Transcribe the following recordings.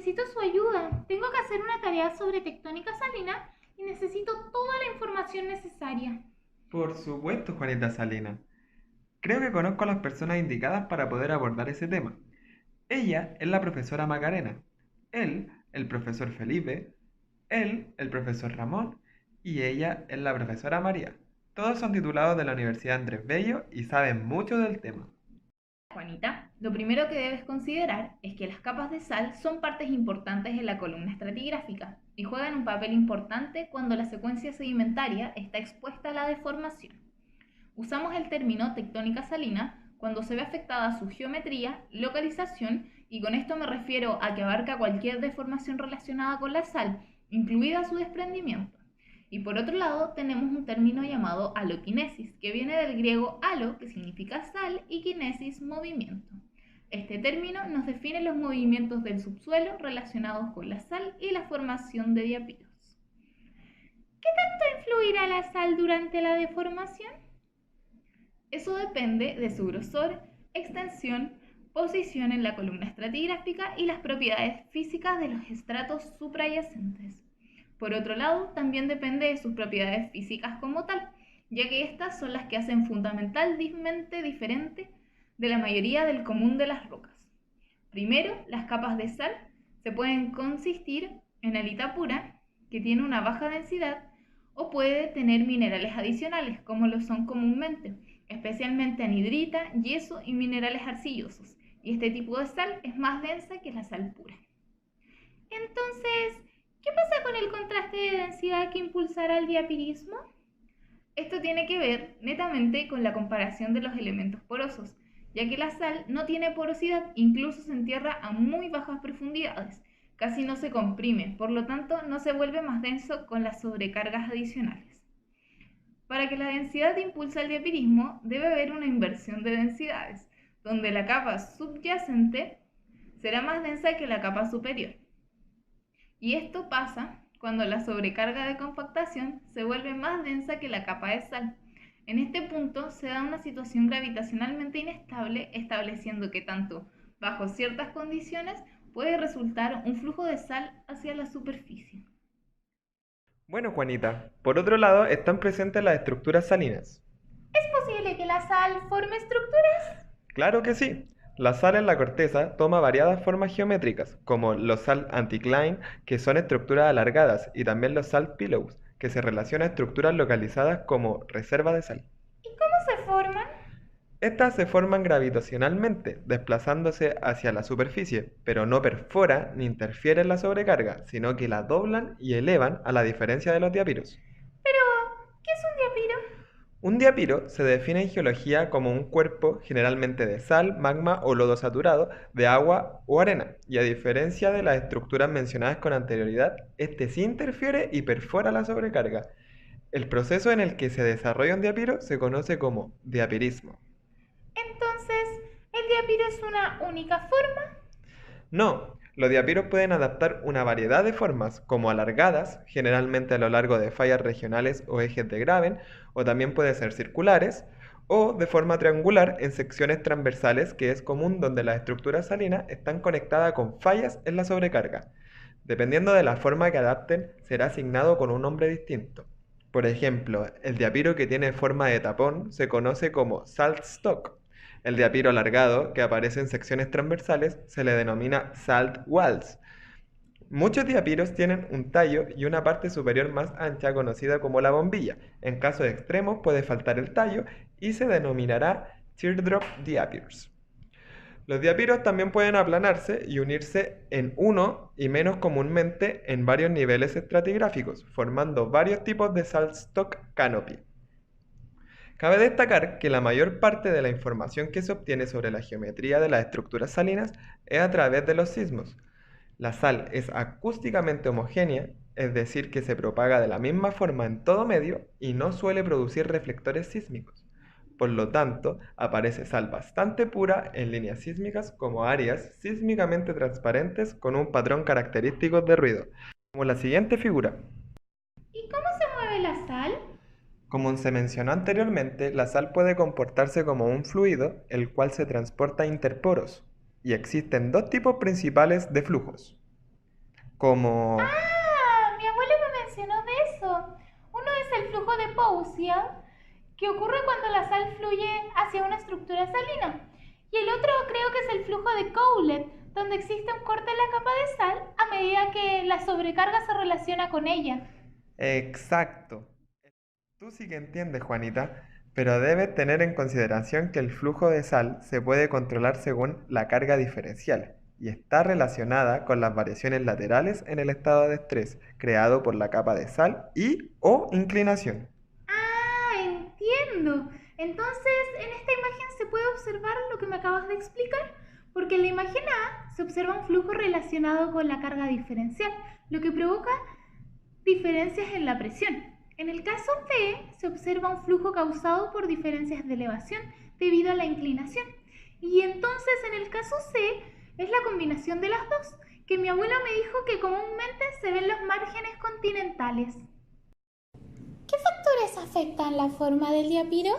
necesito su ayuda. Tengo que hacer una tarea sobre tectónica salina y necesito toda la información necesaria. Por supuesto, Juanita Salina. Creo que conozco a las personas indicadas para poder abordar ese tema. Ella es la profesora Macarena, él, el profesor Felipe, él, el profesor Ramón, y ella es la profesora María. Todos son titulados de la Universidad Andrés Bello y saben mucho del tema. Juanita, lo primero que debes considerar es que las capas de sal son partes importantes en la columna estratigráfica y juegan un papel importante cuando la secuencia sedimentaria está expuesta a la deformación. Usamos el término tectónica salina cuando se ve afectada su geometría, localización, y con esto me refiero a que abarca cualquier deformación relacionada con la sal, incluida su desprendimiento. Y por otro lado, tenemos un término llamado haloquinesis, que viene del griego halo, que significa sal, y kinesis, movimiento. Este término nos define los movimientos del subsuelo relacionados con la sal y la formación de diapiros. ¿Qué tanto influirá la sal durante la deformación? Eso depende de su grosor, extensión, posición en la columna estratigráfica y las propiedades físicas de los estratos suprayacentes. Por otro lado, también depende de sus propiedades físicas como tal, ya que estas son las que hacen fundamentalmente diferente de la mayoría del común de las rocas. Primero, las capas de sal se pueden consistir en halita pura, que tiene una baja densidad, o puede tener minerales adicionales, como lo son comúnmente, especialmente anhidrita, yeso y minerales arcillosos, y este tipo de sal es más densa que la sal pura. Entonces, ¿qué pasa con el contraste de densidad que impulsará el diapirismo? Esto tiene que ver netamente con la comparación de los elementos porosos, ya que la sal no tiene porosidad, incluso se entierra a muy bajas profundidades, casi no se comprime, por lo tanto no se vuelve más denso con las sobrecargas adicionales. Para que la densidad impulse el diapirismo, debe haber una inversión de densidades, donde la capa subyacente será más densa que la capa superior. Y esto pasa cuando la sobrecarga de compactación se vuelve más densa que la capa de sal. En este punto se da una situación gravitacionalmente inestable, estableciendo que tanto bajo ciertas condiciones puede resultar un flujo de sal hacia la superficie. Bueno, Juanita, por otro lado están presentes las estructuras salinas. ¿Es posible que la sal forme estructuras? Claro que sí. La sal en la corteza toma variadas formas geométricas, como los salt anticline, que son estructuras alargadas, y también los salt pillows, que se relacionan a estructuras localizadas como reserva de sal. ¿Y cómo se forman? Estas se forman gravitacionalmente, desplazándose hacia la superficie, pero no perfora ni interfiere en la sobrecarga, sino que la doblan y elevan a la diferencia de los diapiros. Pero, ¿qué es un diapiro? Un diapiro se define en geología como un cuerpo generalmente de sal, magma o lodo saturado, de agua o arena, y a diferencia de las estructuras mencionadas con anterioridad, este sí interfiere y perfora la sobrecarga. El proceso en el que se desarrolla un diapiro se conoce como diapirismo. Entonces, ¿el diapiro es una única forma? No, los diapiros pueden adaptar una variedad de formas, como alargadas, generalmente a lo largo de fallas regionales o ejes de graben, o también pueden ser circulares, o de forma triangular en secciones transversales, que es común donde las estructuras salinas están conectadas con fallas en la sobrecarga. Dependiendo de la forma que adapten, será asignado con un nombre distinto. Por ejemplo, el diapiro que tiene forma de tapón se conoce como salt stock. El diapiro alargado, que aparece en secciones transversales, se le denomina salt walls. Muchos diapiros tienen un tallo y una parte superior más ancha conocida como la bombilla. En casos extremos puede faltar el tallo y se denominará teardrop diapirs. Los diapiros también pueden aplanarse y unirse en uno y menos comúnmente en varios niveles estratigráficos, formando varios tipos de saltstock canopy. Cabe destacar que la mayor parte de la información que se obtiene sobre la geometría de las estructuras salinas es a través de los sismos. La sal es acústicamente homogénea, es decir, que se propaga de la misma forma en todo medio y no suele producir reflectores sísmicos. Por lo tanto, aparece sal bastante pura en líneas sísmicas como áreas sísmicamente transparentes con un patrón característico de ruido, como la siguiente figura. ¿Y cómo se mueve la sal? Como se mencionó anteriormente, la sal puede comportarse como un fluido, el cual se transporta interporos, y existen dos tipos principales de flujos. como... Ah, mi abuelo me mencionó de eso. Uno es el flujo de Pausia, que ocurre cuando la sal fluye hacia una estructura salina. Y el otro creo que es el flujo de Cowlett, donde existe un corte en la capa de sal a medida que la sobrecarga se relaciona con ella. Exacto. Tú sí que entiendes, Juanita, pero debes tener en consideración que el flujo de sal se puede controlar según la carga diferencial y está relacionada con las variaciones laterales en el estado de estrés creado por la capa de sal y o inclinación. Ah, entiendo. Entonces, en esta imagen se puede observar lo que me acabas de explicar, porque en la imagen A se observa un flujo relacionado con la carga diferencial, lo que provoca diferencias en la presión. En el caso B se observa un flujo causado por diferencias de elevación debido a la inclinación. Y entonces en el caso C es la combinación de las dos, que mi abuelo me dijo que comúnmente se ven los márgenes continentales. ¿Qué factores afectan la forma del diapiro?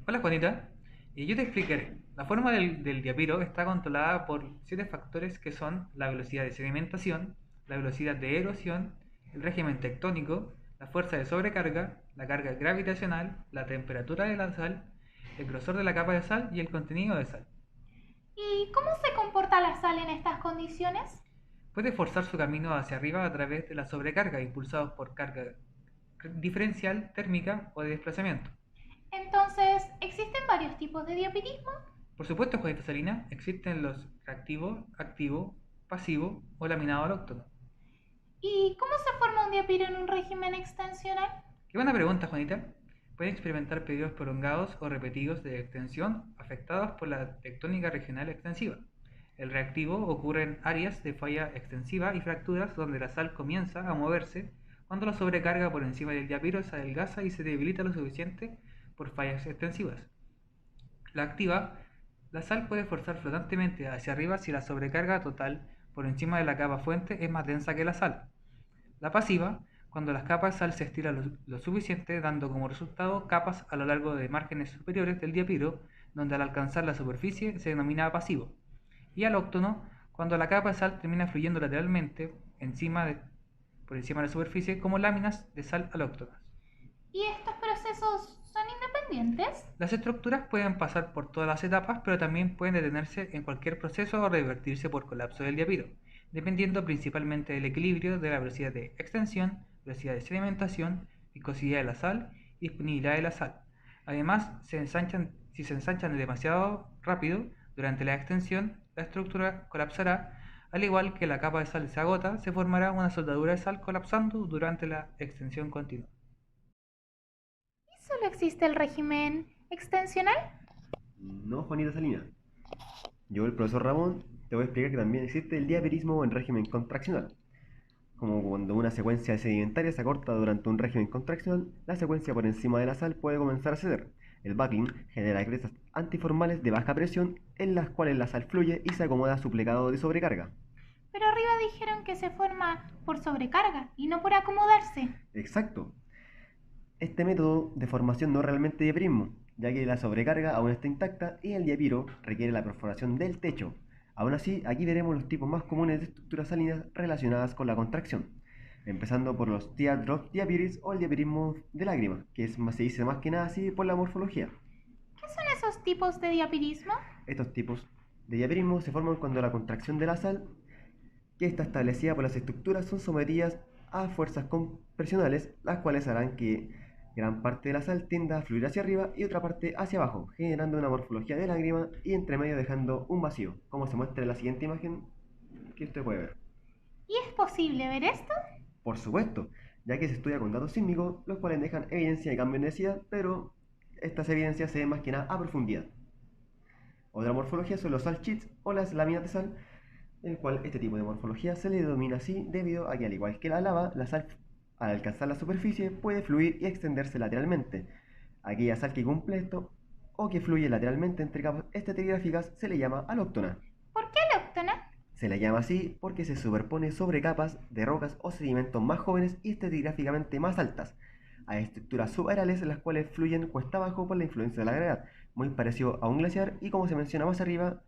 Hola Juanita, y yo te explicaré. La forma del diapiro está controlada por 7 factores que son la velocidad de sedimentación, la velocidad de erosión, el régimen tectónico, la fuerza de sobrecarga, la carga gravitacional, la temperatura de la sal, el grosor de la capa de sal y el contenido de sal. ¿Y cómo se comporta la sal en estas condiciones? Puede forzar su camino hacia arriba a través de la sobrecarga impulsados por carga diferencial, térmica o de desplazamiento. Entonces, ¿existen varios tipos de diapirismo? Por supuesto, Juanita Salina, existen los reactivo, activo, pasivo o laminado alóctono. ¿Y cómo se forma un diapiro en un régimen extensional? Qué buena pregunta, Juanita. Pueden experimentar periodos prolongados o repetidos de extensión afectados por la tectónica regional extensiva. El reactivo ocurre en áreas de falla extensiva y fracturas donde la sal comienza a moverse cuando la sobrecarga por encima del diapiro se adelgaza y se debilita lo suficiente por fallas extensivas. La activa, la sal puede forzar flotantemente hacia arriba si la sobrecarga total por encima de la capa fuente es más densa que la sal. La pasiva, cuando las capas de sal se estiran lo suficiente, dando como resultado capas a lo largo de márgenes superiores del diapiro, donde al alcanzar la superficie se denomina pasivo. Y alóctono, cuando la capa de sal termina fluyendo lateralmente por encima de la superficie como láminas de sal alóctonas. ¿Y estos procesos son independientes? Las estructuras pueden pasar por todas las etapas, pero también pueden detenerse en cualquier proceso o revertirse por colapso del diapiro, dependiendo principalmente del equilibrio de la velocidad de extensión, velocidad de sedimentación, viscosidad de la sal y disponibilidad de la sal. Además, si se ensanchan demasiado rápido durante la extensión, la estructura colapsará. Al igual que la capa de sal se agota, se formará una soldadura de sal colapsando durante la extensión continua. ¿Y solo existe el régimen extensional? No, Juanita Salina. Yo, el profesor Ramón, te voy a explicar que también existe el diapirismo en régimen contraccional. Como cuando una secuencia sedimentaria se acorta durante un régimen contraccional, la secuencia por encima de la sal puede comenzar a ceder. El buckling genera crestas antiformales de baja presión en las cuales la sal fluye y se acomoda a su plegado de sobrecarga. Pero arriba dijeron que se forma por sobrecarga y no por acomodarse. Exacto. Este método de formación no es realmente diapirismo, ya que la sobrecarga aún está intacta y el diapiro requiere la perforación del techo. Aún así, aquí veremos los tipos más comunes de estructuras salinas relacionadas con la contracción, empezando por los teardrop diapiris o el diapirismo de lágrima, que se dice más que nada así por la morfología. ¿Qué son esos tipos de diapirismo? Estos tipos de diapirismo se forman cuando la contracción de la sal, que está establecida por las estructuras, son sometidas a fuerzas compresionales, las cuales harán que gran parte de la sal tienda a fluir hacia arriba y otra parte hacia abajo, generando una morfología de lágrima y entre medio dejando un vacío, como se muestra en la siguiente imagen que usted puede ver. ¿Y es posible ver esto? Por supuesto, ya que se estudia con datos sísmicos, los cuales dejan evidencia de cambio en densidad, pero estas evidencias se ven más que nada a profundidad. Otra morfología son los salt sheets o las láminas de sal, en el cual este tipo de morfología se le denomina así debido a que, al igual que la lava, la sal al alcanzar la superficie puede fluir y extenderse lateralmente. Aquella sal que cumple esto o que fluye lateralmente entre capas estratigráficas se le llama alóctona. ¿Por qué alóctona? Se la llama así porque se superpone sobre capas de rocas o sedimentos más jóvenes y estratigráficamente más altas. Hay estructuras subareales las cuales fluyen cuesta abajo por la influencia de la gravedad, muy parecido a un glaciar y, como se menciona más arriba,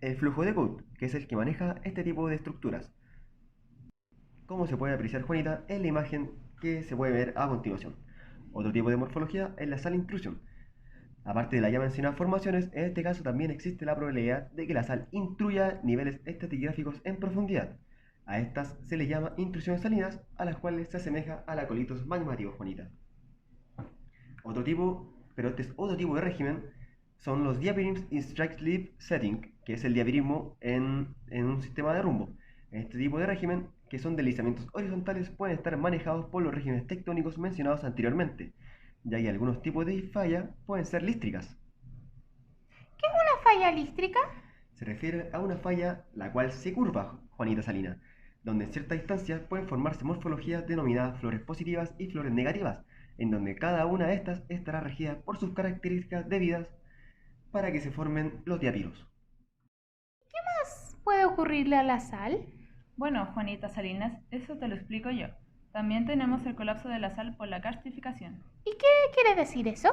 el flujo de Coate, que es el que maneja este tipo de estructuras. como se puede apreciar, Juanita, en la imagen que se puede ver a continuación. Otro tipo de morfología es la sal intrusión. Aparte de las ya mencionadas formaciones, en este caso también existe la probabilidad de que la sal intruya niveles estratigráficos en profundidad. A estas se les llama intrusiones salinas, a las cuales se asemeja a la colitos magmáticos, Juanita. Otro tipo, pero este es otro tipo de régimen, son los diapirisms in strike slip setting, que es el diapirismo en un sistema de rumbo. En este tipo de régimen, que son deslizamientos horizontales, pueden estar manejados por los regímenes tectónicos mencionados anteriormente, ya que algunos tipos de falla pueden ser lístricas. ¿Qué es una falla lístrica? Se refiere a una falla la cual se curva, Juanita Salina, donde en cierta distancia pueden formarse morfologías denominadas flores positivas y flores negativas, en donde cada una de estas estará regida por sus características debidas para que se formen los diapiros. ¿Qué más puede ocurrirle a la sal? Bueno, Juanita Salinas, eso te lo explico yo. También tenemos el colapso de la sal por la karstificación. ¿Y qué quiere decir eso?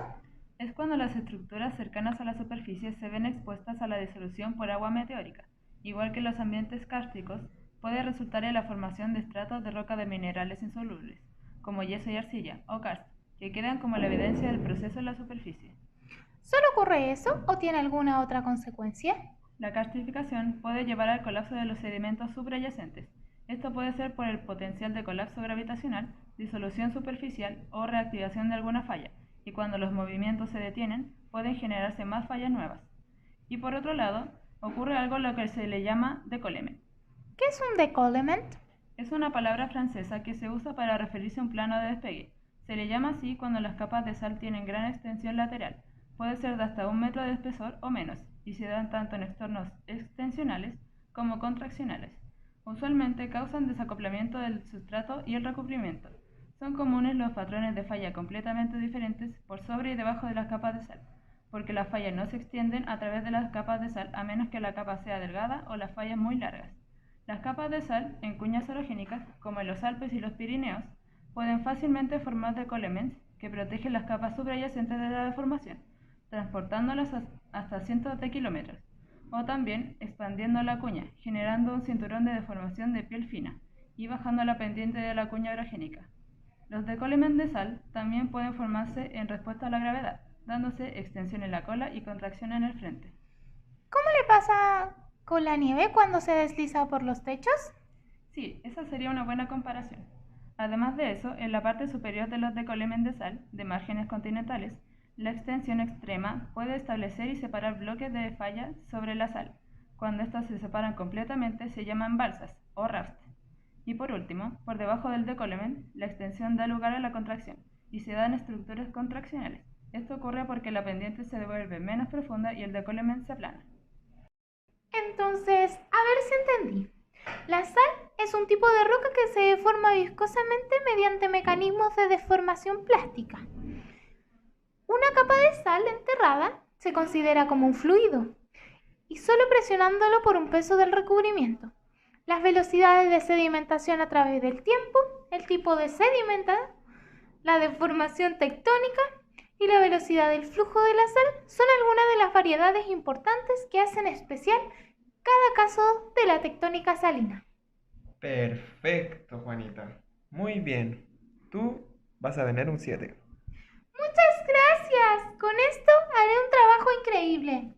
Es cuando las estructuras cercanas a la superficie se ven expuestas a la disolución por agua meteórica. Igual que los ambientes kársticos, puede resultar en la formación de estratos de roca de minerales insolubles, como yeso y arcilla, o karst, que quedan como la evidencia del proceso en la superficie. ¿Solo ocurre eso o tiene alguna otra consecuencia? La karstificación puede llevar al colapso de los sedimentos subyacentes. Esto puede ser por el potencial de colapso gravitacional, disolución superficial o reactivación de alguna falla, y cuando los movimientos se detienen, pueden generarse más fallas nuevas. Y por otro lado, ocurre algo lo que se le llama décollement. ¿Qué es un décollement? Es una palabra francesa que se usa para referirse a un plano de despegue. Se le llama así cuando las capas de sal tienen gran extensión lateral, puede ser de hasta 1 metro de espesor o menos, y se dan tanto en entornos extensionales como contraccionales. Usualmente causan desacoplamiento del sustrato y el recubrimiento. Son comunes los patrones de falla completamente diferentes por sobre y debajo de las capas de sal, porque las fallas no se extienden a través de las capas de sal a menos que la capa sea delgada o las fallas muy largas. Las capas de sal en cuñas orogénicas, como en los Alpes y los Pirineos, pueden fácilmente formar décollements que protegen las capas subyacentes de la deformación, transportándolas hasta cientos de kilómetros, o también expandiendo la cuña, generando un cinturón de deformación de piel fina y bajando la pendiente de la cuña orogénica. Los décollements de sal también pueden formarse en respuesta a la gravedad, dándose extensión en la cola y contracción en el frente. ¿Cómo le pasa con la nieve cuando se desliza por los techos? Sí, esa sería una buena comparación. Además de eso, en la parte superior de los décollements de sal, de márgenes continentales, la extensión extrema puede establecer y separar bloques de falla sobre la sal. Cuando estas se separan completamente se llaman balsas o rafts. Y por último, por debajo del décollement, la extensión da lugar a la contracción y se dan estructuras contraccionales. Esto ocurre porque la pendiente se devuelve menos profunda y el décollement se aplana. Entonces, a ver si entendí. La sal es un tipo de roca que se deforma viscosamente mediante mecanismos de deformación plástica. Una capa de sal enterrada se considera como un fluido y solo presionándolo por un peso del recubrimiento. Las velocidades de sedimentación a través del tiempo, el tipo de sedimenta, la deformación tectónica y la velocidad del flujo de la sal son algunas de las variedades importantes que hacen especial cada caso de la tectónica salina. Perfecto, Juanita. Muy bien. Tú vas a tener un 7. Muchas gracias. Con esto haré un trabajo increíble.